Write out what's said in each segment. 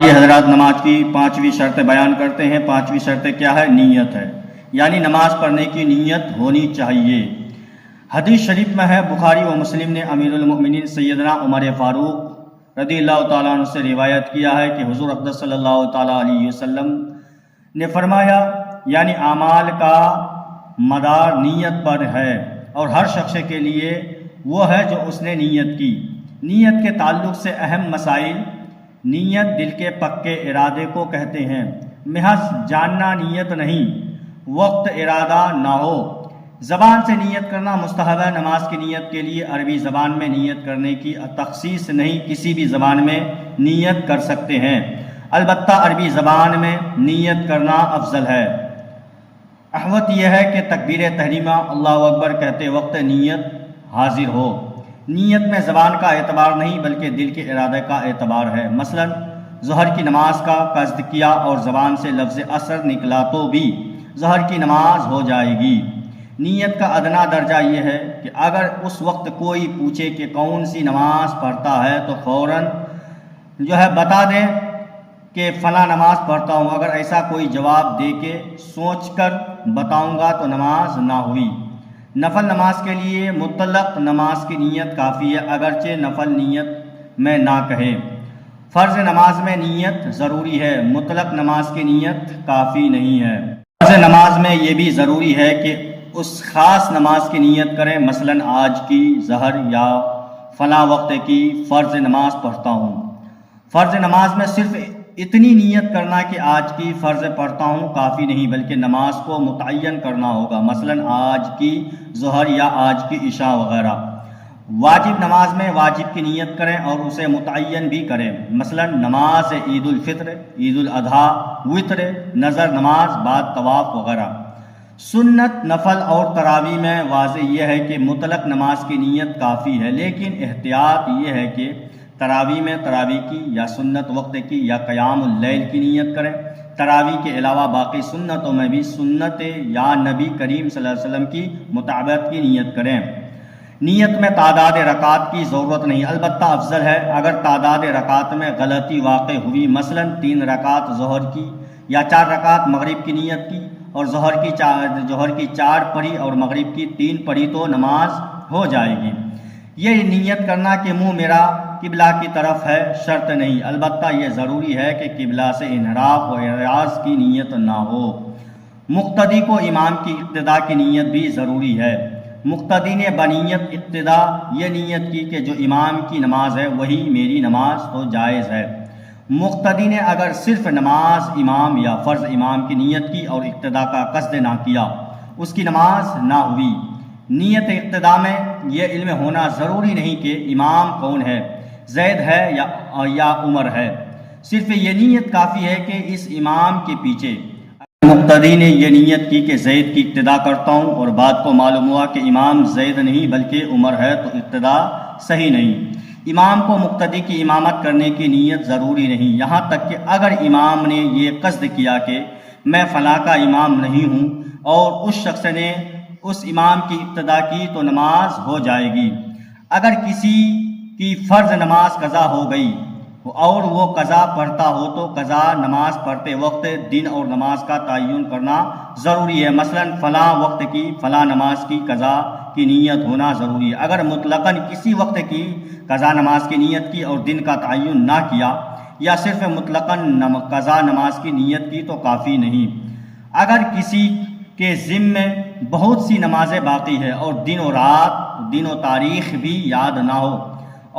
یہ حضرات نماز کی پانچویں شرط بیان کرتے ہیں۔ پانچویں شرط کیا ہے؟ نیت ہے، یعنی نماز پڑھنے کی نیت ہونی چاہیے۔ حدیث شریف میں ہے، بخاری و مسلم نے امیر المؤمنین سیدنا عمر فاروق رضی اللہ تعالیٰ عنہ سے روایت کیا ہے کہ حضور اقدس صلی اللہ تعالیٰ علیہ وسلم نے فرمایا، یعنی اعمال کا مدار نیت پر ہے، اور ہر شخص کے لیے وہ ہے جو اس نے نیت کی۔ نیت کے تعلق سے اہم مسائل: نیت دل کے پکے ارادے کو کہتے ہیں، محض جاننا نیت نہیں، وقت ارادہ نہ ہو۔ زبان سے نیت کرنا مستحب ہے۔ نماز کی نیت کے لیے عربی زبان میں نیت کرنے کی تخصیص نہیں، کسی بھی زبان میں نیت کر سکتے ہیں، البتہ عربی زبان میں نیت کرنا افضل ہے۔ احوط یہ ہے کہ تکبیر تحریمہ اللہ اکبر کہتے وقت نیت حاضر ہو۔ نیت میں زبان کا اعتبار نہیں بلکہ دل کے ارادے کا اعتبار ہے۔ مثلا ظہر کی نماز کا قصد کیا اور زبان سے لفظ اثر نکلا تو بھی ظہر کی نماز ہو جائے گی۔ نیت کا ادنا درجہ یہ ہے کہ اگر اس وقت کوئی پوچھے کہ کون سی نماز پڑھتا ہے تو فوراً بتا دیں کہ فلاں نماز پڑھتا ہوں۔ اگر ایسا کوئی جواب دے کے سوچ کر بتاؤں گا تو نماز نہ ہوئی۔ نفل نماز کے لیے مطلق نماز کی نیت کافی ہے، اگرچہ نفل نیت میں نہ کہے۔ فرض نماز میں نیت ضروری ہے، مطلق نماز کی نیت کافی نہیں ہے۔ فرض نماز میں یہ بھی ضروری ہے کہ اس خاص نماز کی نیت کریں، مثلا آج کی ظہر یا فلاں وقت کی فرض نماز پڑھتا ہوں۔ فرض نماز میں صرف اتنی نیت کرنا کہ آج کی فرض پڑھتا ہوں کافی نہیں، بلکہ نماز کو متعین کرنا ہوگا، مثلا آج کی ظہر یا آج کی عشاء وغیرہ۔ واجب نماز میں واجب کی نیت کریں اور اسے متعین بھی کریں، مثلا نماز عید الفطر، عید الاضحیٰ، وتر، نظر نماز، بعد طواف وغیرہ۔ سنت، نفل اور تراویح میں واضح یہ ہے کہ مطلق نماز کی نیت کافی ہے، لیکن احتیاط یہ ہے کہ تراویح میں تراویح کی یا سنت وقت کی یا قیام اللیل کی نیت کریں۔ تراویح کے علاوہ باقی سنتوں میں بھی سنت یا نبی کریم صلی اللہ علیہ وسلم کی مطابقت کی نیت کریں۔ نیت میں تعداد رکعات کی ضرورت نہیں، البتہ افضل ہے اگر تعداد رکعات میں غلطی واقع ہوئی، مثلا 3 رکعت ظہر کی یا 4 رکعت مغرب کی نیت کی اور ظہر کی 4 پڑھی اور مغرب کی 3 پڑھی تو نماز ہو جائے گی۔ یہ نیت کرنا کہ منہ میرا قبلہ کی طرف ہے شرط نہیں، البتہ یہ ضروری ہے کہ قبلہ سے انحراف و اعراض کی نیت نہ ہو۔ مقتدی کو امام کی اقتداء کی نیت بھی ضروری ہے۔ مقتدی نے بنیت اقتداء یہ نیت کی کہ جو امام کی نماز ہے وہی میری نماز تو جائز ہے۔ مقتدی نے اگر صرف نماز امام یا فرض امام کی نیت کی اور اقتداء کا قصد نہ کیا، اس کی نماز نہ ہوئی۔ نیت اقتداء میں یہ علم ہونا ضروری نہیں کہ امام کون ہے، زید ہے یا عمر ہے، صرف یہ نیت کافی ہے کہ اس امام کے پیچھے مقتدی نے یہ نیت کی کہ زید کی اقتداء کرتا ہوں اور بعد کو معلوم ہوا کہ امام زید نہیں بلکہ عمر ہے تو اقتداء صحیح نہیں۔ امام کو مقتدی کی امامت کرنے کی نیت ضروری نہیں، یہاں تک کہ اگر امام نے یہ قصد کیا کہ میں فلاں کا امام نہیں ہوں اور اس شخص نے اس امام کی اقتداء کی تو نماز ہو جائے گی۔ اگر کسی کی فرض نماز قضا ہو گئی اور وہ قضا پڑھتا ہو تو قضا نماز پڑھتے وقت دن اور نماز کا تعین کرنا ضروری ہے، مثلا فلاں وقت کی فلاں نماز کی قضا کی نیت ہونا ضروری ہے۔ اگر مطلقاً کسی وقت کی قضا نماز کی نیت کی اور دن کا تعین نہ کیا یا صرف مطلقاً قضا نماز کی نیت کی تو کافی نہیں۔ اگر کسی کے ذمے بہت سی نمازیں باقی ہے اور دن و رات، دن و تاریخ بھی یاد نہ ہو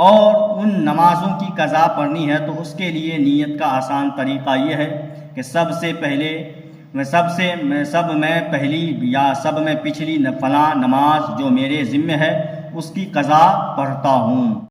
اور ان نمازوں کی قضا پڑھنی ہے تو اس کے لیے نیت کا آسان طریقہ یہ ہے کہ سب میں پہلی یا سب میں پچھلی فلاں نماز جو میرے ذمے ہے اس کی قضا پڑھتا ہوں۔